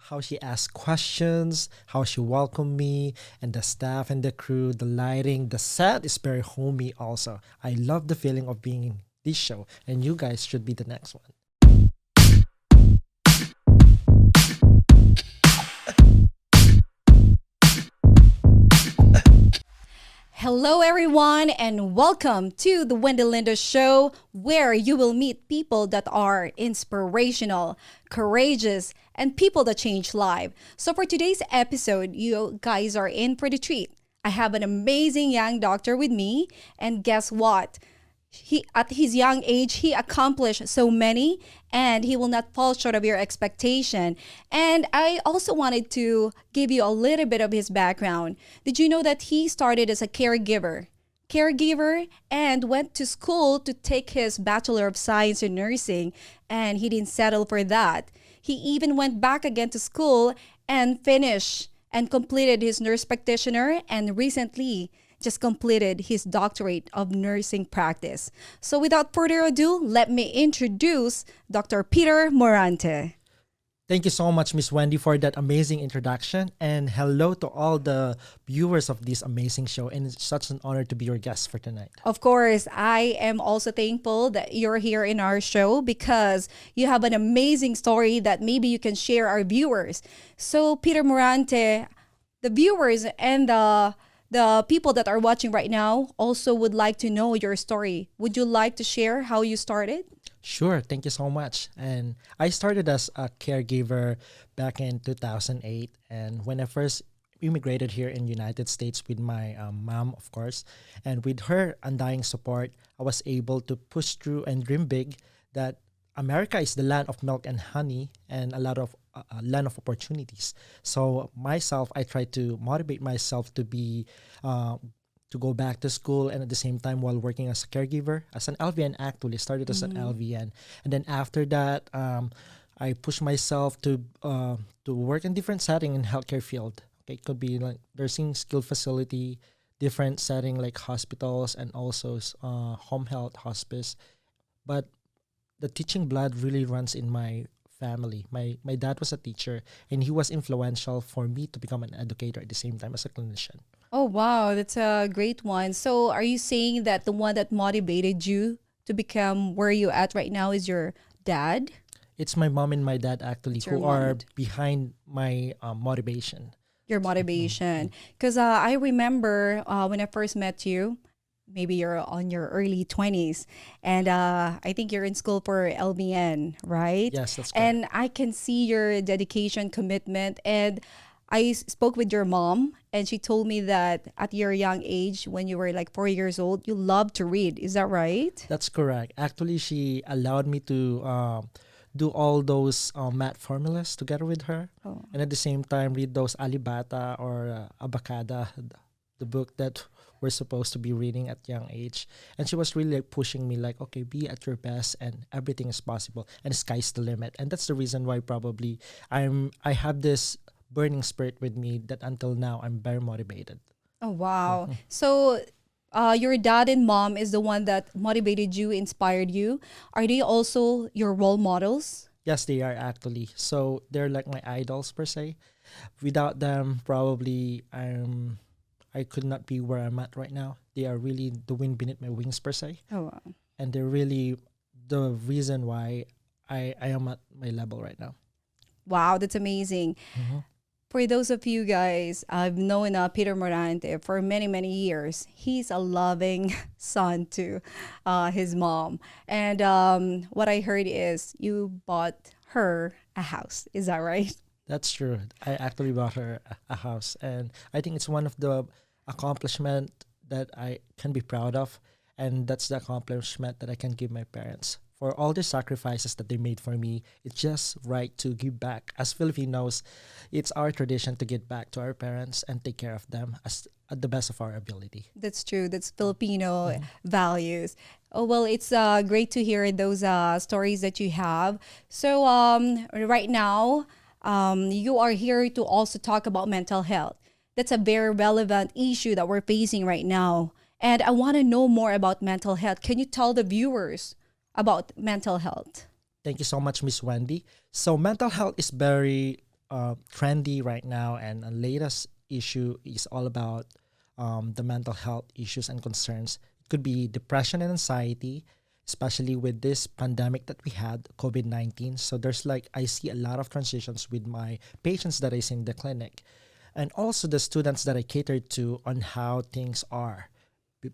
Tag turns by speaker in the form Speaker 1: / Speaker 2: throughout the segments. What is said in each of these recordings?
Speaker 1: how she asked questions, how she welcomed me, and the staff and the crew, the lighting, the set is very homey also. I love the feeling of being in this show, and you guys should be the next one.
Speaker 2: Hello, everyone, and welcome to the Wendy Lindo Show, where you will meet people that are inspirational, courageous, and people that change life. So, for today's episode, you guys are in for the treat. I have an amazing young doctor with me, and guess what? He at his young age he accomplished so many, and he will not fall short of your expectation. And I also wanted to give you a little bit of his background. Did you know that he started as a caregiver and went to school to take his bachelor of science in nursing, and he didn't settle for that. He even went back again to school and finished and completed his nurse practitioner, and recently just completed his doctorate of nursing practice. So without further ado, let me introduce Dr. Peter Morante.
Speaker 1: Thank you so much, Miss Wendy, for that amazing introduction. And hello to all the viewers of this amazing show. And it's such an honor to be your guest for tonight.
Speaker 2: Of course, I am also thankful that you're here in our show because you have an amazing story that maybe you can share our viewers. So Peter Morante, the viewers and the people that are watching right now also would like to know your story. Would you like to share how you started?
Speaker 1: Sure, thank you so much. And I started as a caregiver back in 2008. And when I first immigrated here in United States with my mom, of course, and with her undying support, I was able to push through and dream big that America is the land of milk and honey and a lot of land of opportunities. So myself, I try to motivate myself to be to go back to school, and at the same time while working as a caregiver as an LVN. Actually started as an LVN, and then after that I pushed myself to work in different setting in healthcare field. Okay, it could be like nursing skill facility, different setting like hospitals, and also home health hospice. But the teaching blood really runs in my family. My dad was a teacher, and he was influential for me to become an educator at the same time as a clinician.
Speaker 2: Oh, wow, that's a great one. So, are you saying that the one that motivated you to become where you at right now is your dad?
Speaker 1: It's my mom and my dad actually
Speaker 2: It's your
Speaker 1: who
Speaker 2: mom
Speaker 1: are
Speaker 2: and
Speaker 1: behind my motivation.
Speaker 2: your motivation. Because I remember when I first met you, maybe you're on your early 20s, and I think you're in school for LBN, right?
Speaker 1: Yes, that's correct.
Speaker 2: And I can see your dedication, commitment, and spoke with your mom, and she told me that at your young age, when you were like 4 years old, you loved to read. Is that right?
Speaker 1: That's correct. Actually, she allowed me to do all those math formulas together with her,
Speaker 2: Oh.
Speaker 1: and at the same time read those Alibata or Abacada, the book that we're supposed to be reading at young age. And she was really like pushing me like, okay, be at your best, and everything is possible, and sky's the limit. And that's the reason why probably I have this burning spirit with me that until now I'm very motivated.
Speaker 2: Oh, wow. So, your dad and mom is the one that motivated you, inspired you. Are they also your role models?
Speaker 1: Yes, they are actually. So they're like my idols per se. Without them, probably I could not be where I'm at right now. They are really the wind beneath my wings per se,
Speaker 2: Oh, wow.
Speaker 1: and they're really the reason why I am at my level right now.
Speaker 2: Wow, that's amazing. For those of you guys, I've known Peter Morante for many, many years. He's a loving son to his mom. And what I heard is you bought her a house. Is that right?
Speaker 1: That's true. I actually bought her a house, and I think it's one of the accomplishment that I can be proud of, and that's the accomplishment that I can give my parents for all the sacrifices that they made for me. It's just right to give back. As Filipinos, it's our tradition to give back to our parents and take care of them as at the best of our ability.
Speaker 2: That's true. That's Filipino values. Oh, well, it's great to hear those stories that you have. So, right now, you are here to also talk about mental health. That's a very relevant issue that we're facing right now. And I want to know more about mental health. Can you tell the viewers about mental health?
Speaker 1: Thank you so much, Miss Wendy. So mental health is very trendy right now, and the latest issue is all about the mental health issues and concerns. It could be depression and anxiety, especially with this pandemic that we had, COVID 19. So there's like, I see a lot of transitions with my patients that I see in the clinic, and also the students that I catered to on how things are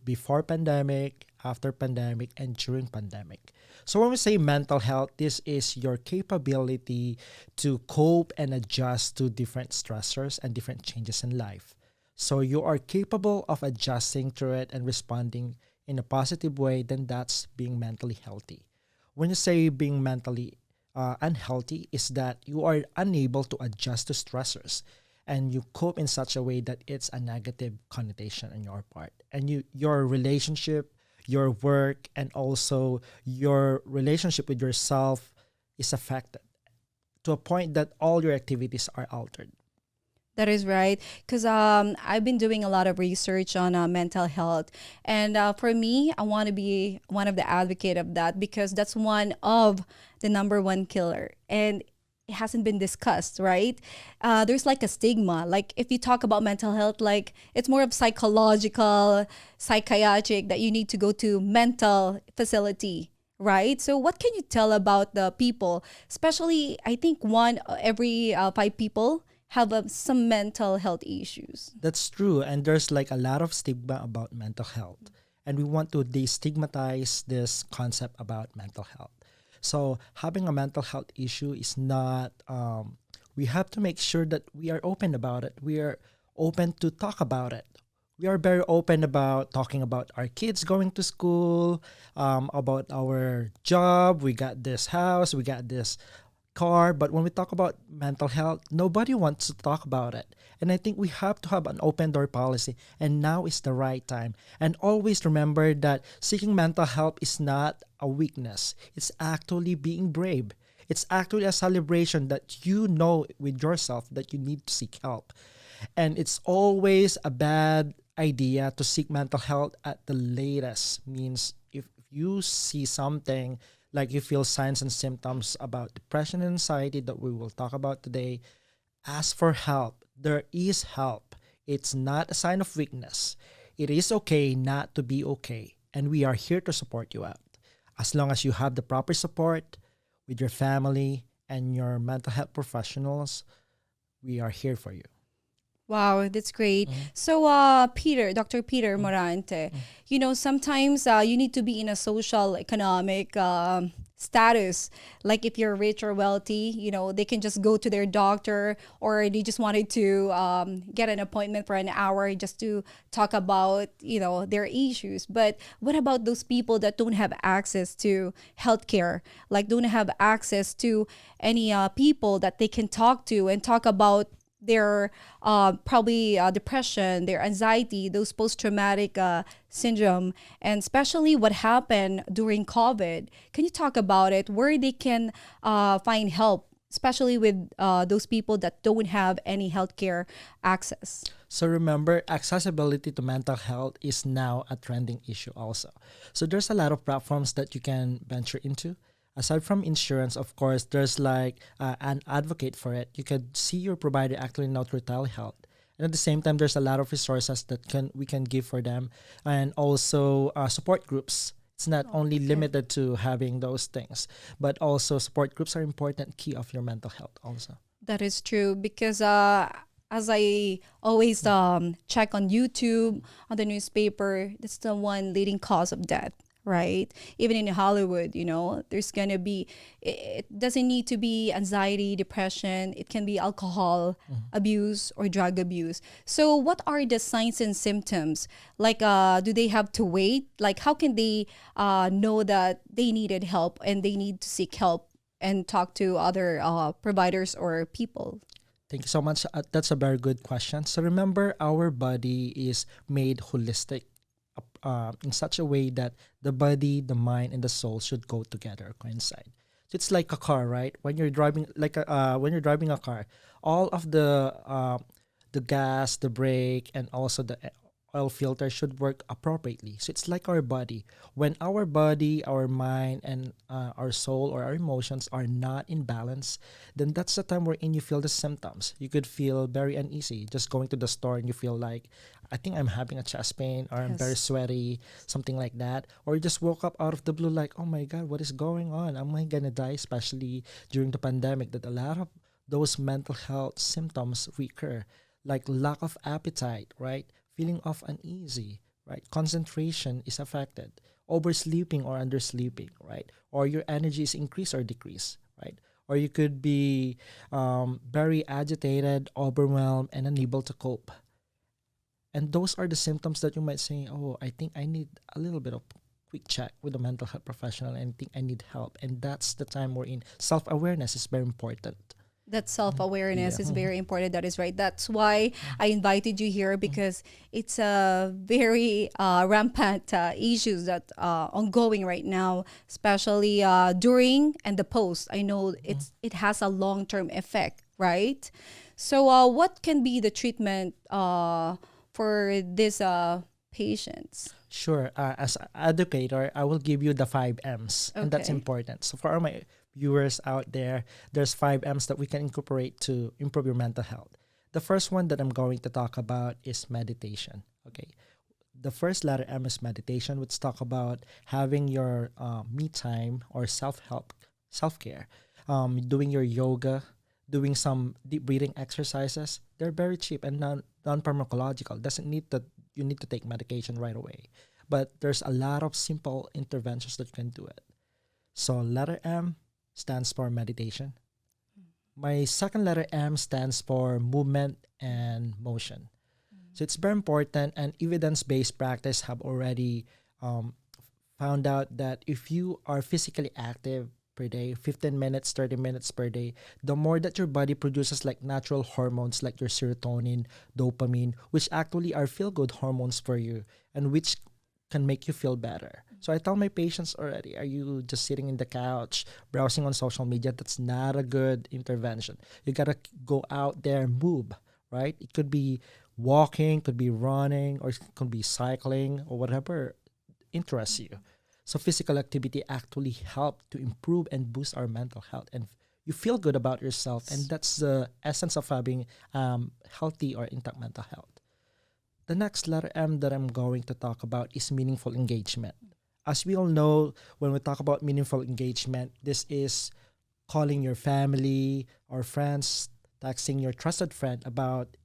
Speaker 1: before pandemic, after pandemic, and during pandemic. So when we say mental health, this is your capability to cope and adjust to different stressors and different changes in life. So you are capable of adjusting to it and responding in a positive way, then that's being mentally healthy. When you say being mentally unhealthy, is that you are unable to adjust to stressors and you cope in such a way that it's a negative connotation on your part, and your relationship, your work, and also your relationship with yourself is affected to a point that all your activities are altered.
Speaker 2: That is right. Because I've been doing a lot of research on mental health. And for me, I want to be one of the advocate of that because that's one of the number one killer. And it hasn't been discussed, right? There's like a stigma. Like if you talk about mental health, like it's more of psychological, psychiatric that you need to go to mental facility, right? So what can you tell about the people, especially I think one every five people have some mental health issues.
Speaker 1: That's true. And there's like a lot of stigma about mental health. And we want to destigmatize this concept about mental health. So having a mental health issue is not, we have to make sure that we are open about it. We are open to talk about it. We are very open about talking about our kids going to school, about our job. We got this house, we got this car, but when we talk about mental health, nobody wants to talk about it. And I think we have to have an open door policy, and now is the right time. And always remember that seeking mental help is not a weakness, it's actually being brave. It's actually a celebration that you know with yourself that you need to seek help. And it's always a bad idea to seek mental health at the latest. Means if you see something like you feel signs and symptoms about depression and anxiety that we will talk about today, ask for help. There is help. It's not a sign of weakness. It is okay not to be okay. And we are here to support you out. As long as you have the proper support with your family and your mental health professionals, we are here for you.
Speaker 2: Wow, that's great. So, Peter, Dr. Peter Morante, you know, sometimes you need to be in a social economic status. Like if you're rich or wealthy, you know, they can just go to their doctor or they just wanted to get an appointment for an hour just to talk about, you know, their issues. But what about those people that don't have access to healthcare, like don't have access to any people that they can talk to and talk about their probably depression, their anxiety, those post-traumatic syndrome, and especially what happened during COVID. Can you talk about it, where they can find help, especially with those people that don't have any healthcare access?
Speaker 1: So remember, accessibility to mental health is now a trending issue also. So there's a lot of platforms that you can venture into. Aside from insurance, of course, there's like an advocate for it. You can see your provider actually now through telehealth. And at the same time, there's a lot of resources that can we can give for them, and also support groups. It's not only limited to having those things, but also support groups are important key of your mental health also.
Speaker 2: That is true because as I always check on YouTube, on the newspaper, that's the one leading cause of death, right? Even in Hollywood, you know, there's gonna be, it doesn't need to be anxiety, depression, it can be alcohol abuse or drug abuse. So what are the signs and symptoms? Like, do they have to wait? Like, how can they know that they needed help and they need to seek help and talk to other providers or people?
Speaker 1: Thank you so much. That's a very good question. So remember, our body is made holistic in such a way that the body, the mind, and the soul should go together, coincide. So it's like a car, right? When you're driving, when you're driving a car, all of the gas, the brake, and also oil filter should work appropriately. So it's like our body. When our body, our mind, and our soul or our emotions are not in balance, then that's the time wherein you feel the symptoms. You could feel very uneasy just going to the store and you feel like, I think I'm having a chest pain or I'm very
Speaker 2: Yes.
Speaker 1: sweaty, something like that. Or you just woke up out of the blue like, oh my God, what is going on? Am I gonna die? Especially during the pandemic, that a lot of those mental health symptoms recur, like lack of appetite, right? Feeling of uneasy, right? Concentration is affected, oversleeping or undersleeping, right? Or your energy is increased or decreased, right? Or you could be very agitated, overwhelmed, and unable to cope. And those are the symptoms that you might say, oh, I think I need a little bit of quick check with a mental health professional and I think I need help. And that's the time we're in. Self awareness is very important.
Speaker 2: That self
Speaker 1: Yeah.
Speaker 2: awareness is very important. That is right. That's why I invited you here, because it's a very rampant issues that ongoing right now, especially during and the post. I know it has a long term effect, right? So, what can be the treatment for these patients?
Speaker 1: Sure. As an educator, I will give you the five M's, and that's
Speaker 2: Okay.
Speaker 1: important. So for all my viewers out there, there's five M's that we can incorporate to improve your mental health. The first one that I'm going to talk about is meditation. Okay. The first letter M is meditation, which talk about having your me time or self care, doing your yoga, doing some deep breathing exercises. They're very cheap and non pharmacological. Doesn't need that you need to take medication right away, but there's a lot of simple interventions that you can do it. So letter M stands for meditation. My second letter M stands for movement and motion. So it's very important, and evidence-based practice have already um, found out that if you are physically active per day, 15 minutes, 30 minutes per day, the more that your body produces like natural hormones like your serotonin, dopamine, which actually are feel-good hormones for you and which can make you feel better. So I tell my patients already, are you just sitting in the couch, browsing on social media? That's not a good intervention. You gotta go out there and move, right? It could be walking, could be running, or it could be cycling or whatever interests you. So physical activity actually help to improve and boost our mental health, and you feel good about yourself, and that's the essence of having healthy or intact mental health. The next letter M that I'm going to talk about is meaningful engagement. As we all know, when we talk about meaningful engagement, this is calling your family or friends, texting your trusted friend about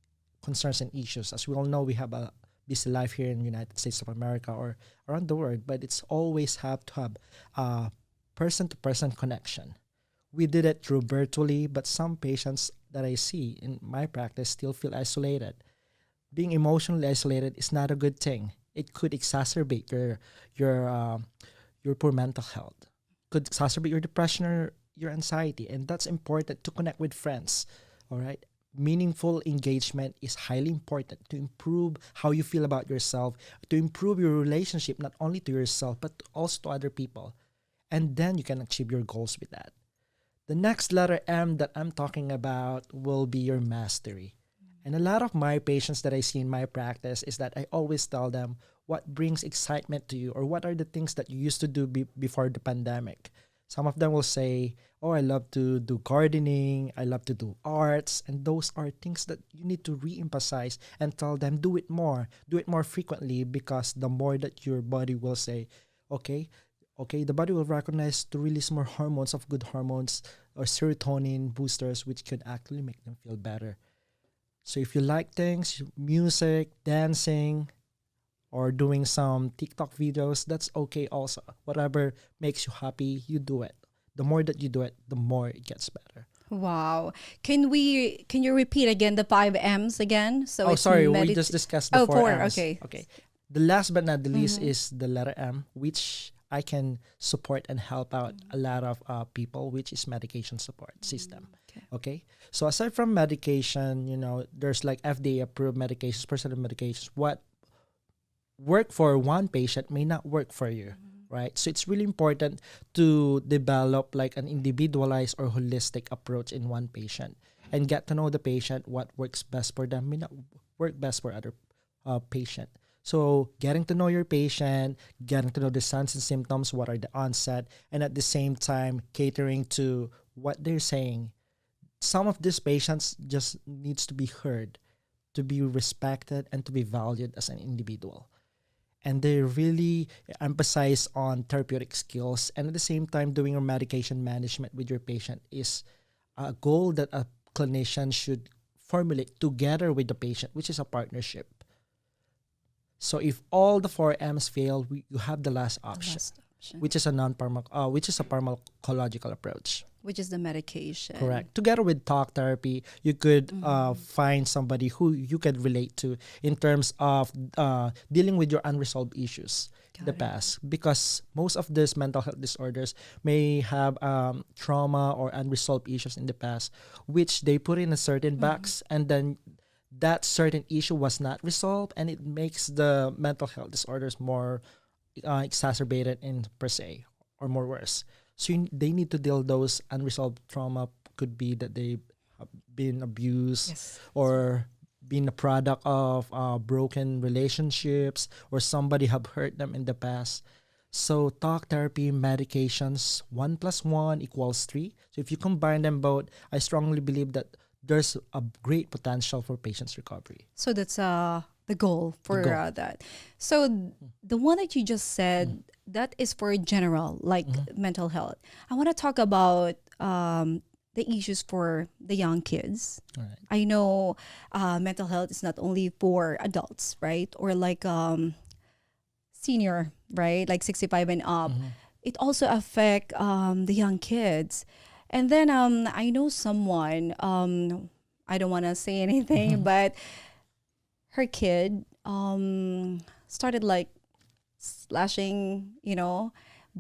Speaker 1: concerns and issues. As we all know, we have a busy life here in the United States of America or around the world, but it's always have to have a person-to-person connection. We did it through virtually, but some patients that I see in my practice still feel isolated. Being emotionally isolated is not a good thing. It could exacerbate your your poor mental health. Could exacerbate your depression or your anxiety, and that's important to connect with friends. All right. Meaningful engagement is highly important to improve how you feel about yourself, to improve your relationship not only to yourself but also to other people. And then you can achieve your goals with that. The next letter M that I'm talking about will be your mastery. And a lot of my patients that I see in my practice is that I always tell them what brings excitement to you or what are the things that you used to do before the pandemic. Some of them will say, oh, I love to do gardening, I love to do arts. And those are things that you need to re emphasize and tell them, do it more frequently, because the more that your body will say, okay, okay, the body will recognize to release more hormones of good hormones or serotonin boosters, which could actually make them feel better. So if you like things, music, dancing, or doing some TikTok videos, that's okay also. Whatever makes you happy, you do it. The more that you do it, the more it gets better.
Speaker 2: Wow. Can you repeat again the five M's again? So
Speaker 1: Oh,
Speaker 2: it's
Speaker 1: sorry, we just discussed the
Speaker 2: Oh,
Speaker 1: four
Speaker 2: four.
Speaker 1: M's.
Speaker 2: Okay.
Speaker 1: Okay. The last but not the least is the letter M, which I can support and help out a lot of people, which is medication support system.
Speaker 2: Okay.
Speaker 1: Okay. So aside from medication, there's like FDA approved medications, personal medications. What work for one patient may not work for you, right? So it's really important to develop like an individualized or holistic approach in one patient and get to know the patient. What works best for them may not work best for other patient. So getting to know your patient, getting to know the signs and symptoms, what are the onset, and at the same time catering to what they're saying. Some of these patients just needs to be heard, to be respected, and to be valued as an individual. And they really emphasize on therapeutic skills, and at the same time doing your medication management with your patient is a goal that a clinician should formulate together with the patient, which is a partnership. So if all the four M's fail, you have the last
Speaker 2: The
Speaker 1: option,
Speaker 2: last option,
Speaker 1: which is a which is a pharmacological approach.
Speaker 2: which is the medication.
Speaker 1: Correct. Together with talk therapy, you could
Speaker 2: Mm,
Speaker 1: find somebody who you could relate to in terms of dealing with your unresolved issues in the
Speaker 2: got it.
Speaker 1: past. Because most of these mental health disorders may have trauma or unresolved issues in the past, which they put in a certain
Speaker 2: Mm,
Speaker 1: box, and then that certain issue was not resolved, and it makes the mental health disorders more exacerbated in per se or more worse. So they need to deal those unresolved trauma. Could be that they have been abused
Speaker 2: yes, that's right.
Speaker 1: or been a product of broken relationships or somebody have hurt them in the past. So talk therapy, medications, one plus one equals three. So if you combine them both, I strongly believe that there's a great potential for patients' recovery.
Speaker 2: So that's the goal
Speaker 1: The
Speaker 2: for
Speaker 1: goal.
Speaker 2: that. So the one that you just said, that is for general, like
Speaker 1: Mm-hmm.
Speaker 2: mental health. I want to talk about the issues for the young kids.
Speaker 1: All right.
Speaker 2: I know mental health is not only for adults, right? Or like senior, right? Like 65 and up.
Speaker 1: Mm-hmm.
Speaker 2: It also affect the young kids. And then I know someone, I don't want to say anything, but her kid started like slashing,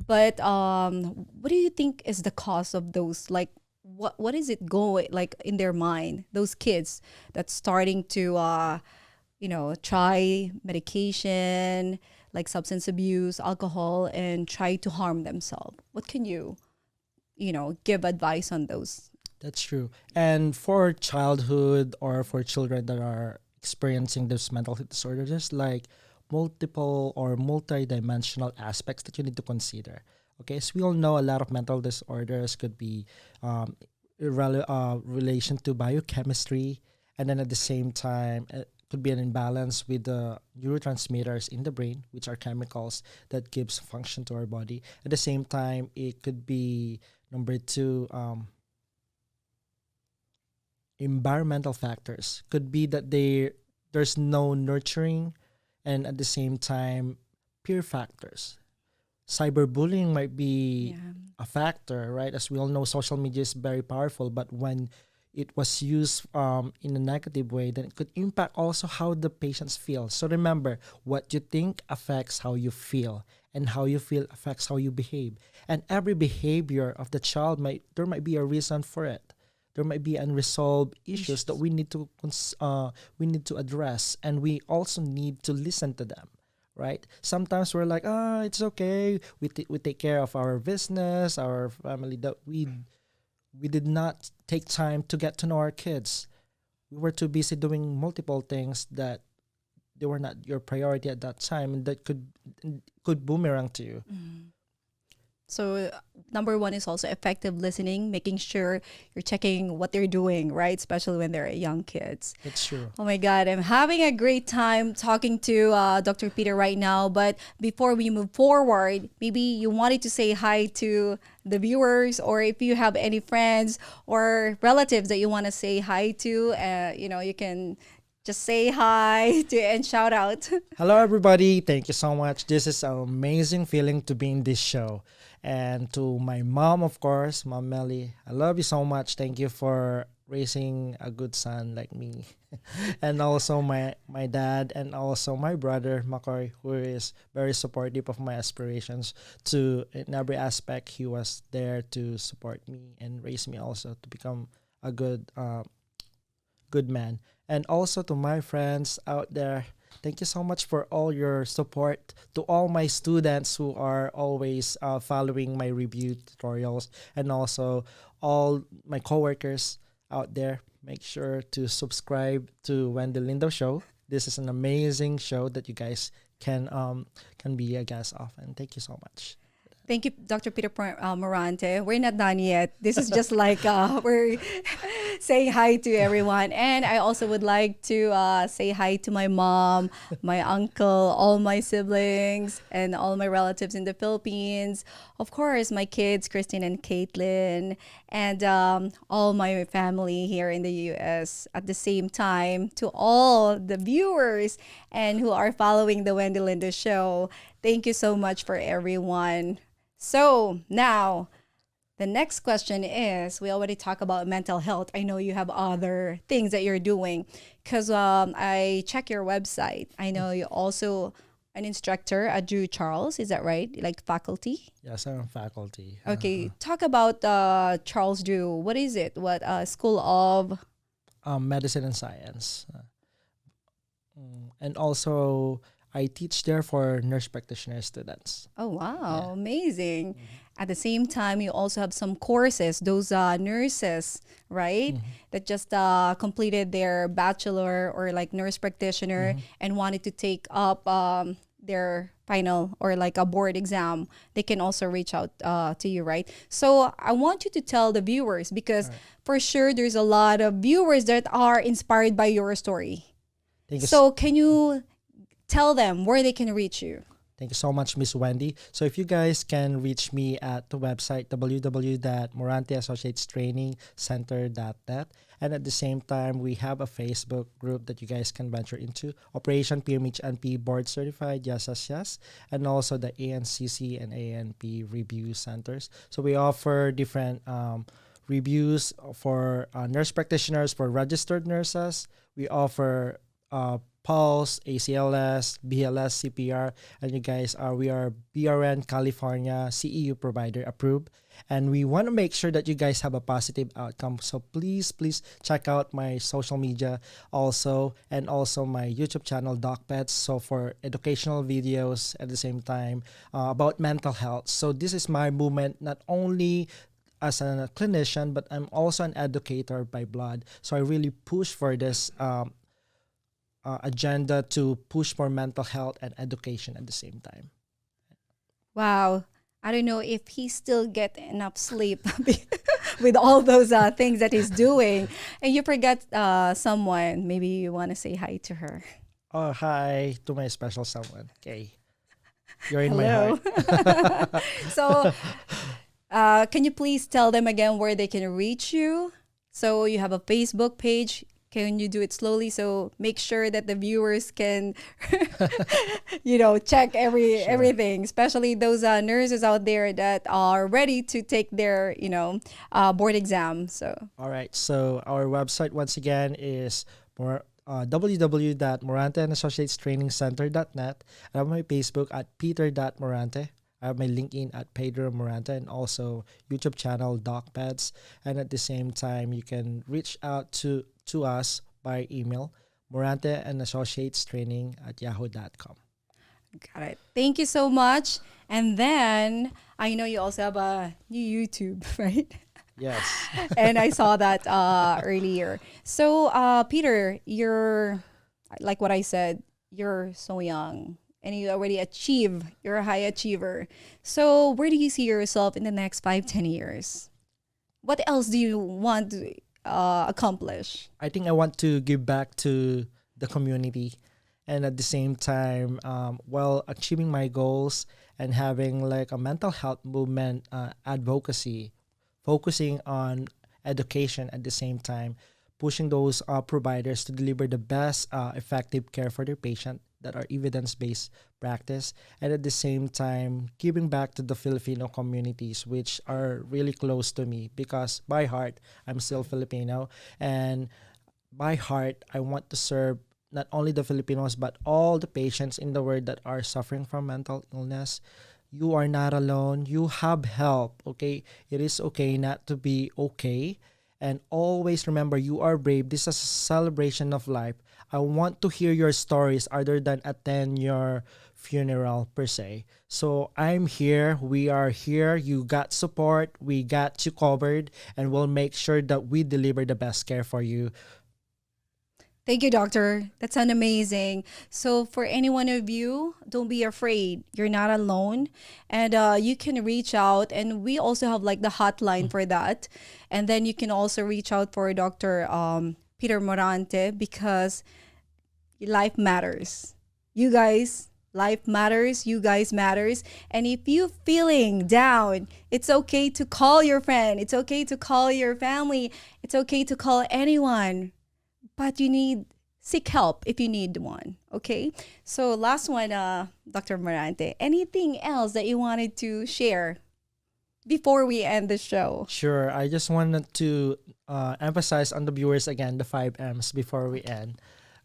Speaker 2: but what do you think is the cause of those, like what is it going like in their mind, those kids that's starting to try medication like substance abuse, alcohol, and try to harm themselves? What can you give advice on those?
Speaker 1: That's true. And for childhood or for children that are experiencing this mental health disorder, there's like multiple or multi-dimensional aspects that you need to consider. Okay, so we all know a lot of mental disorders could be um, relation to biochemistry, and then at the same time, it could be an imbalance with the neurotransmitters in the brain, which are chemicals that gives function to our body. At the same time, it could be number two. Environmental factors could be that there's no nurturing, and at the same time peer factors. Cyberbullying might be
Speaker 2: Yeah.
Speaker 1: a factor, right? As we all know, social media is very powerful, but when it was used in a negative way, then it could impact also how the patients feel. So remember, what you think affects how you feel, and how you feel affects how you behave. And every behavior of the child might there might be a reason for it. There might be unresolved issues that
Speaker 2: Issues.
Speaker 1: we need to address, and we also need to listen to them, right? Sometimes we're like, it's okay. We take care of our business, our family. That we did not take time to get to know our kids. We were too busy doing multiple things that they were not your priority at that time, and that could boomerang to you.
Speaker 2: So number one is also effective listening, making sure you're checking what they're doing, right? Especially when they're young kids.
Speaker 1: It's true.
Speaker 2: Oh my God, I'm having a great time talking to Dr. Peter right now. But before we move forward, maybe you wanted to say hi to the viewers, or if you have any friends or relatives that you want to say hi to, you can just say hi to and shout out.
Speaker 1: Hello, everybody. Thank you so much. This is an amazing feeling to be in this show. And to my mom, of course, Mom Melly, I love you so much. Thank you for raising a good son like me. And also my dad, and also my brother, Makoy, who is very supportive of my aspirations. To in every aspect, he was there to support me and raise me also to become a good man. And also to my friends out there, thank you so much for all your support. To all my students who are always following my review tutorials, and also all my coworkers out there, make sure to subscribe to Wendy Lindo Show. This is an amazing show that you guys can be a guest of, and thank you so much.
Speaker 2: Thank you, Dr. Morante. We're not done yet. This is just like we're saying hi to everyone. And I also would like to say hi to my mom, my uncle, all my siblings, and all my relatives in the Philippines. Of course, my kids, Christine and Caitlin, and all my family here in the US. At the same time, to all the viewers and who are following the Wendy Lindo show, thank you so much for everyone. So now, the next question is, we already talked about mental health. I know you have other things that you're doing because I check your website. I know you're also an instructor at Drew Charles. Is that right? Like faculty?
Speaker 1: Yes, I'm faculty.
Speaker 2: Okay. Talk about Charles Drew. What is it? What school of?
Speaker 1: Medicine and science, and also I teach there for nurse practitioner students.
Speaker 2: Oh, wow.
Speaker 1: Yeah.
Speaker 2: Amazing. At the same time, you also have some courses, those nurses, right? That just completed their bachelor or like nurse practitioner and wanted to take up their final or like a board exam. They can also reach out to you, right? So I want you to tell the viewers because for sure there's a lot of viewers that are inspired by your story.
Speaker 1: Thank you.
Speaker 2: So can you tell them where they can reach you?
Speaker 1: Thank you so much, Miss Wendy. So if you guys can reach me at the website www.moranteassociatestrainingcenter.net, and at the same time, we have a Facebook group that you guys can venture into, Operation PMH and P Board Certified, yes, and also the ANCC and ANP review centers. So we offer different reviews for nurse practitioners, for registered nurses. We offer Pulse, ACLS, BLS, CPR, and you guys we are BRN California CEU provider approved, and we want to make sure that you guys have a positive outcome. So please check out my social media also, and also my YouTube channel Doc Pets. So for educational videos at the same time about mental health. So this is my movement, not only as a clinician, but I'm also an educator by blood. So I really push for this agenda to push for mental health and education at the same time.
Speaker 2: Wow. I don't know if he still get enough sleep with all those things that he's doing. And you forgot someone. Maybe you want to say hi to her.
Speaker 1: Oh, hi to my special someone. Okay. You're in my
Speaker 2: Hello.
Speaker 1: heart.
Speaker 2: So, can you please tell them again where they can reach you? So you have a Facebook page. Can you do it slowly so make sure that the viewers can, check everything, especially those nurses out there that are ready to take their, board exam. So
Speaker 1: All right. So our website once again is www.moranteandassociatestrainingcenter.net. I have my Facebook at peter.morante. I have my LinkedIn at Pedro Morante, and also YouTube channel DocPads. And at the same time, you can reach out to us by email, moranteandassociatestraining@yahoo.com.
Speaker 2: got it. Thank you so much. And then I know you also have a new YouTube, right?
Speaker 1: Yes.
Speaker 2: And I saw that earlier. So, Peter, you're like what I said, you're so young and you already achieve, you're a high achiever. So, where do you see yourself in the next 5, 10 years? What else do you want to accomplish?
Speaker 1: I think I want to give back to the community, and at the same time, while achieving my goals and having like a mental health movement advocacy, focusing on education at the same time, pushing those providers to deliver the best effective care for their patient that are evidence-based practice, and at the same time giving back to the Filipino communities which are really close to me, because by heart I'm still Filipino, and by heart I want to serve not only the Filipinos but all the patients in the world that are suffering from mental illness. You are not alone. You have help, okay? It is okay not to be okay. And always remember, you are brave. This is a celebration of life. I want to hear your stories other than attend your funeral per se. So I'm here. We are here. You got support. We got you covered. And we'll make sure that we deliver the best care for you.
Speaker 2: Thank you, doctor. That sounds amazing. So, for any one of you, don't be afraid. You're not alone. And you can reach out. And we also have like the hotline for that. And then you can also reach out for Dr. Peter Morante because life matters. You guys, life matters. You guys matters. And if you feeling down, it's okay to call your friend. It's okay to call your family. It's okay to call anyone, but you need seek help if you need one. Okay. So last one, Dr. Morante. Anything else that you wanted to share before we end the show?
Speaker 1: Sure. I just wanted to emphasize on the viewers again the five M's before we end.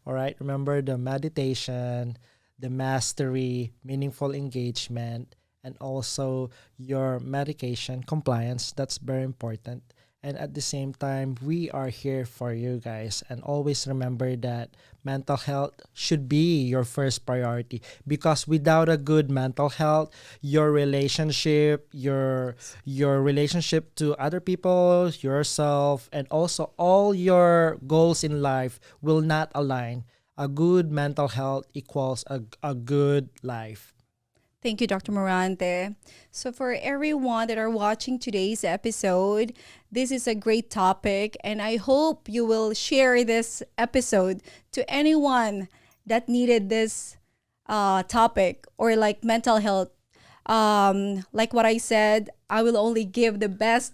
Speaker 1: All right. Remember the meditation, the mastery, meaningful engagement, and also your medication compliance. That's very important. And at the same time, we are here for you guys. And always remember that mental health should be your first priority because without a good mental health, your relationship to other people, yourself, and also all your goals in life will not align. A good mental health equals a good life.
Speaker 2: Thank you, Dr. Morante. So, for everyone that are watching today's episode, this is a great topic, and I hope you will share this episode to anyone that needed this topic or like mental health. Like what I said, I will only give the best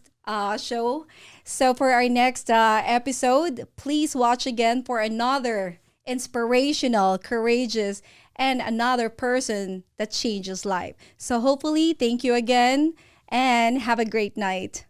Speaker 2: show. So, for our next episode, please watch again for another inspirational, courageous, and another person that changes life. So hopefully, thank you again and have a great night.